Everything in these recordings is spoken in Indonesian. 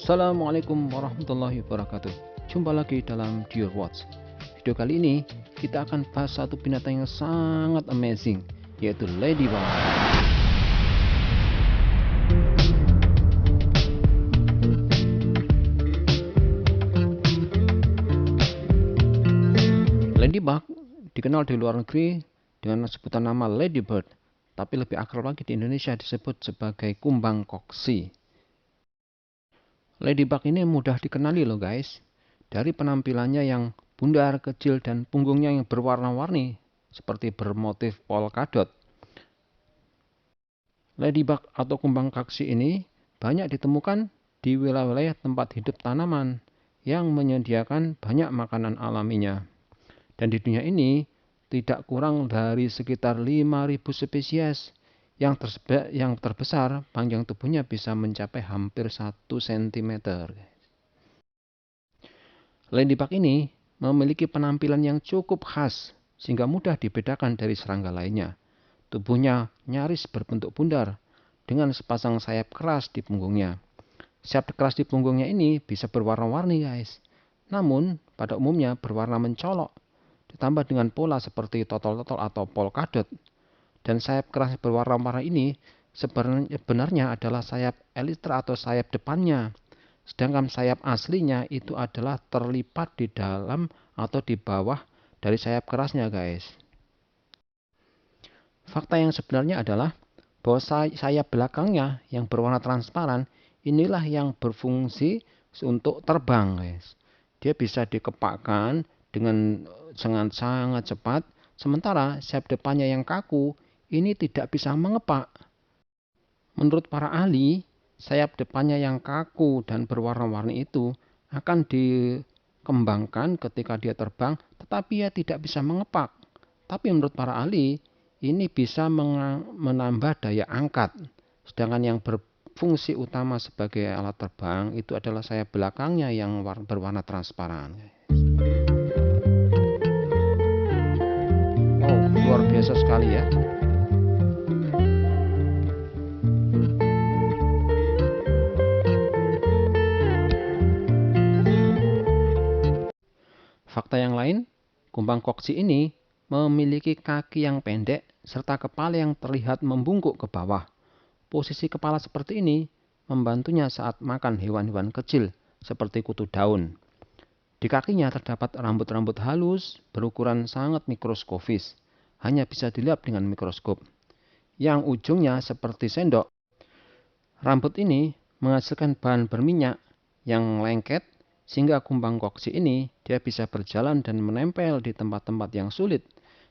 Assalamualaikum warahmatullahi wabarakatuh. Jumpa lagi dalam Dear Watch. Video kali ini kita akan bahas satu binatang yang sangat amazing, yaitu ladybug. Ladybug dikenal di luar negeri dengan sebutan nama ladybird, tapi lebih akrab lagi di Indonesia disebut sebagai kumbang koksi. Ladybug ini mudah dikenali loh guys, dari penampilannya yang bundar, kecil, dan punggungnya yang berwarna-warni seperti bermotif polkadot. Ladybug atau kumbang koksi ini banyak ditemukan di wilayah-wilayah tempat hidup tanaman yang menyediakan banyak makanan alaminya. Dan di dunia ini tidak kurang dari sekitar 5.000 spesies. Yang terbesar panjang tubuhnya bisa mencapai hampir 1 cm. Ladybug ini memiliki penampilan yang cukup khas sehingga mudah dibedakan dari serangga lainnya. Tubuhnya nyaris berbentuk bundar dengan sepasang sayap keras di punggungnya. Sayap keras di punggungnya ini bisa berwarna-warni guys. Namun pada umumnya berwarna mencolok ditambah dengan pola seperti totol-totol atau polkadot. Dan sayap keras berwarna-warni ini sebenarnya adalah sayap elytra atau sayap depannya. Sedangkan sayap aslinya itu adalah terlipat di dalam atau di bawah dari sayap kerasnya guys. Fakta yang sebenarnya adalah bahwa sayap belakangnya yang berwarna transparan inilah yang berfungsi untuk terbang guys. Dia bisa dikepakkan dengan sangat cepat, sementara sayap depannya yang kaku ini tidak bisa mengepak. Menurut para ahli, sayap depannya yang kaku dan berwarna-warni itu akan dikembangkan ketika dia terbang, tetapi ia tidak bisa mengepak. Tapi menurut para ahli, ini bisa menambah daya angkat. Sedangkan yang berfungsi utama sebagai alat terbang itu adalah sayap belakangnya yang berwarna transparan. Wow, luar biasa sekali ya. Fakta yang lain, kumbang koksi ini memiliki kaki yang pendek serta kepala yang terlihat membungkuk ke bawah. Posisi kepala seperti ini membantunya saat makan hewan-hewan kecil seperti kutu daun. Di kakinya terdapat rambut-rambut halus berukuran sangat mikroskopis, hanya bisa dilihat dengan mikroskop, yang ujungnya seperti sendok. Rambut ini menghasilkan bahan berminyak yang lengket, sehingga kumbang koksi ini dia bisa berjalan dan menempel di tempat-tempat yang sulit,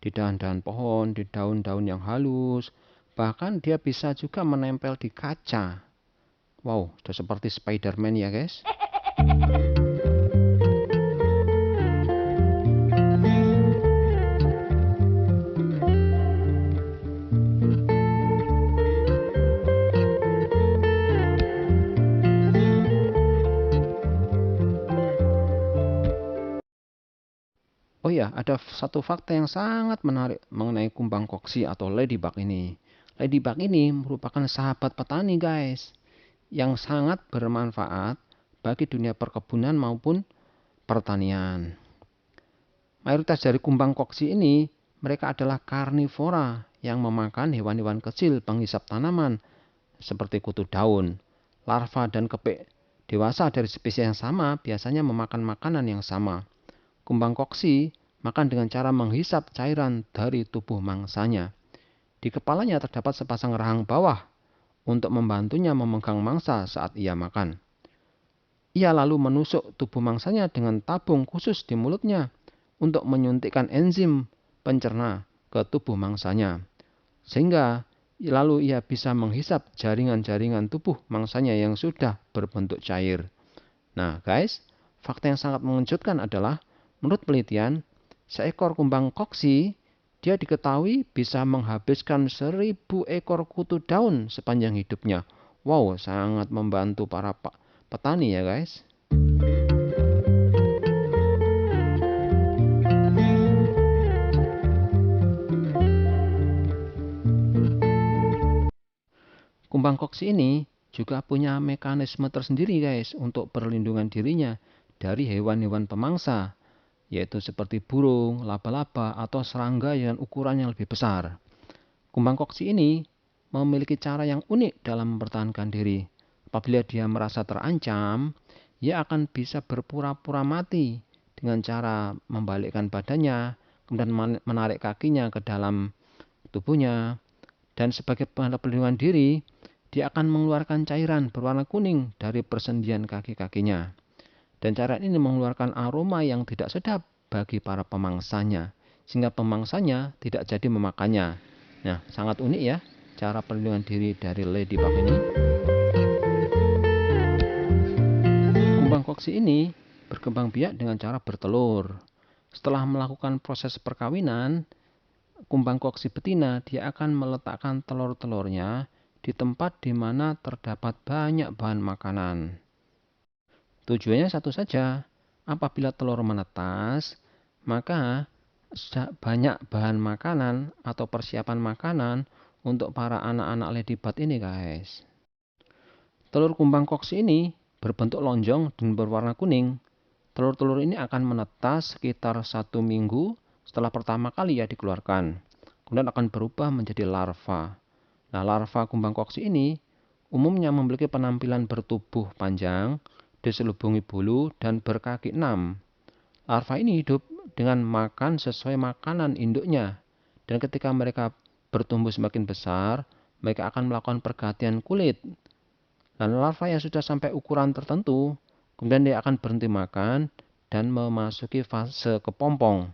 di dahan-dahan pohon, di daun-daun yang halus, bahkan dia bisa juga menempel di kaca. Wow, sudah seperti Spider-Man ya guys. Oh ya, ada satu fakta yang sangat menarik mengenai kumbang koksi atau ladybug ini. Ladybug ini merupakan sahabat petani guys, yang sangat bermanfaat bagi dunia perkebunan maupun pertanian. Mayoritas dari kumbang koksi ini, mereka adalah karnivora yang memakan hewan-hewan kecil penghisap tanaman seperti kutu daun. Larva dan kepik dewasa dari spesies yang sama biasanya memakan makanan yang sama. Kumbang koksi makan dengan cara menghisap cairan dari tubuh mangsanya. Di kepalanya terdapat sepasang rahang bawah untuk membantunya memegang mangsa saat ia makan. Ia lalu menusuk tubuh mangsanya dengan tabung khusus di mulutnya untuk menyuntikkan enzim pencerna ke tubuh mangsanya. Sehingga lalu ia bisa menghisap jaringan-jaringan tubuh mangsanya yang sudah berbentuk cair. Nah guys, fakta yang sangat mengejutkan adalah menurut penelitian, seekor kumbang koksi dia diketahui bisa menghabiskan 1.000 ekor kutu daun sepanjang hidupnya. Wow, sangat membantu para petani ya guys. Kumbang koksi ini juga punya mekanisme tersendiri guys untuk perlindungan dirinya dari hewan-hewan pemangsa, yaitu seperti burung, laba-laba, atau serangga dengan ukuran yang lebih besar. Kumbang koksi ini memiliki cara yang unik dalam mempertahankan diri. Apabila dia merasa terancam, ia akan bisa berpura-pura mati dengan cara membalikkan badannya, kemudian menarik kakinya ke dalam tubuhnya. Dan sebagai perlindungan diri, dia akan mengeluarkan cairan berwarna kuning dari persendian kaki-kakinya. Dan cairan ini mengeluarkan aroma yang tidak sedap bagi para pemangsanya, sehingga pemangsanya tidak jadi memakannya. Nah, sangat unik ya cara perlindungan diri dari ladybug ini. Kumbang koksi ini berkembang biak dengan cara bertelur. Setelah melakukan proses perkawinan, kumbang koksi betina dia akan meletakkan telur-telurnya di tempat di mana terdapat banyak bahan makanan. Tujuannya satu saja, apabila telur menetas, maka banyak bahan makanan atau persiapan makanan untuk para anak-anak ladybug ini guys. Telur kumbang koksi ini berbentuk lonjong dan berwarna kuning. Telur-telur ini akan menetas sekitar 1 minggu setelah pertama kali ya dikeluarkan. Kemudian akan berubah menjadi larva. Nah, larva kumbang koksi ini umumnya memiliki penampilan bertubuh panjang, diselubungi bulu, dan berkaki 6. Larva ini hidup dengan makan sesuai makanan induknya. Dan ketika mereka bertumbuh semakin besar, mereka akan melakukan pergantian kulit. Dan larva yang sudah sampai ukuran tertentu, kemudian dia akan berhenti makan dan memasuki fase kepompong.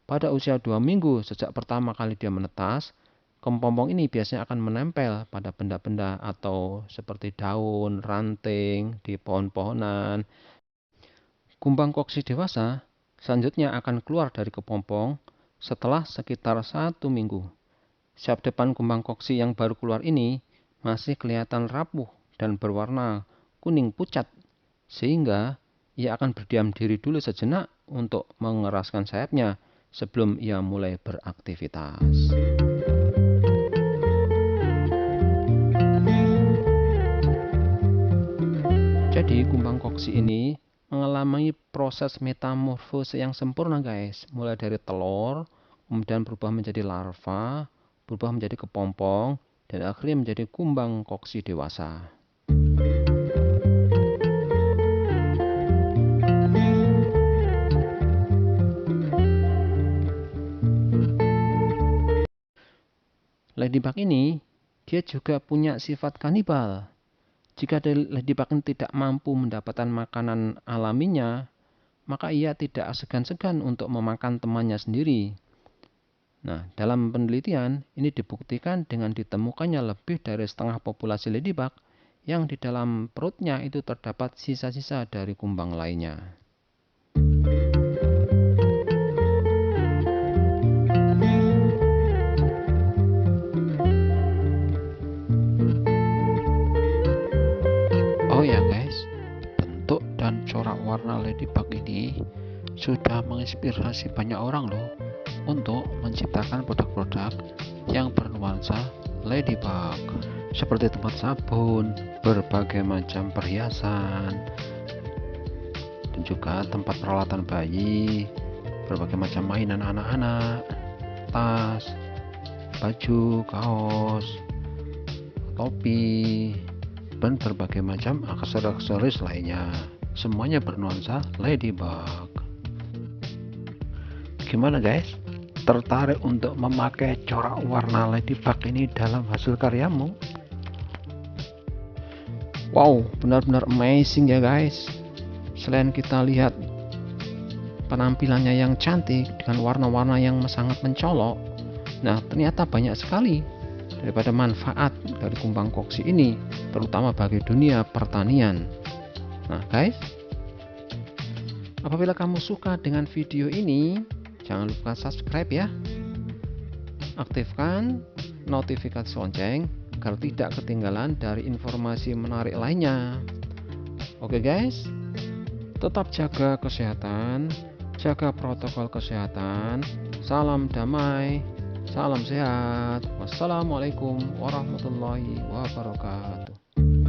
Pada usia 2 minggu sejak pertama kali dia menetas, kepompong ini biasanya akan menempel pada benda-benda atau seperti daun, ranting, di pohon-pohonan. Kumbang koksi dewasa selanjutnya akan keluar dari kepompong setelah sekitar 1 minggu. Sayap depan kumbang koksi yang baru keluar ini masih kelihatan rapuh dan berwarna kuning pucat, sehingga ia akan berdiam diri dulu sejenak untuk mengeraskan sayapnya sebelum ia mulai beraktivitas. Jadi kumbang koksi ini mengalami proses metamorfose yang sempurna guys, mulai dari telur, kemudian berubah menjadi larva, berubah menjadi kepompong, dan akhirnya menjadi kumbang koksi dewasa. Ladybug ini dia juga punya sifat kanibal. Jika ladybug ini tidak mampu mendapatkan makanan alaminya, maka ia tidak segan-segan untuk memakan temannya sendiri. Nah, dalam penelitian ini dibuktikan dengan ditemukannya lebih dari setengah populasi ladybug yang di dalam perutnya itu terdapat sisa-sisa dari kumbang lainnya. Oh ya guys, bentuk dan corak warna ladybug ini sudah menginspirasi banyak orang loh untuk menciptakan produk-produk yang bernuansa ladybug, seperti tempat sabun, berbagai macam perhiasan, dan juga tempat peralatan bayi, berbagai macam mainan anak-anak, tas, baju, kaos, topi, dan berbagai macam aksesoris lainnya. Semuanya bernuansa ladybug. Gimana guys? Tertarik untuk memakai corak warna ladybug ini dalam hasil karyamu? Wow, benar-benar amazing ya guys. Selain kita lihat penampilannya yang cantik dengan warna-warna yang sangat mencolok, nah ternyata banyak sekali daripada manfaat dari kumbang koksi ini, terutama bagi dunia pertanian. Nah guys, apabila kamu suka dengan video ini, jangan lupa subscribe ya. Aktifkan notifikasi lonceng agar tidak ketinggalan dari informasi menarik lainnya. Oke guys, tetap jaga kesehatan, jaga protokol kesehatan. Salam damai, salam sehat. Wassalamualaikum warahmatullahi wabarakatuh.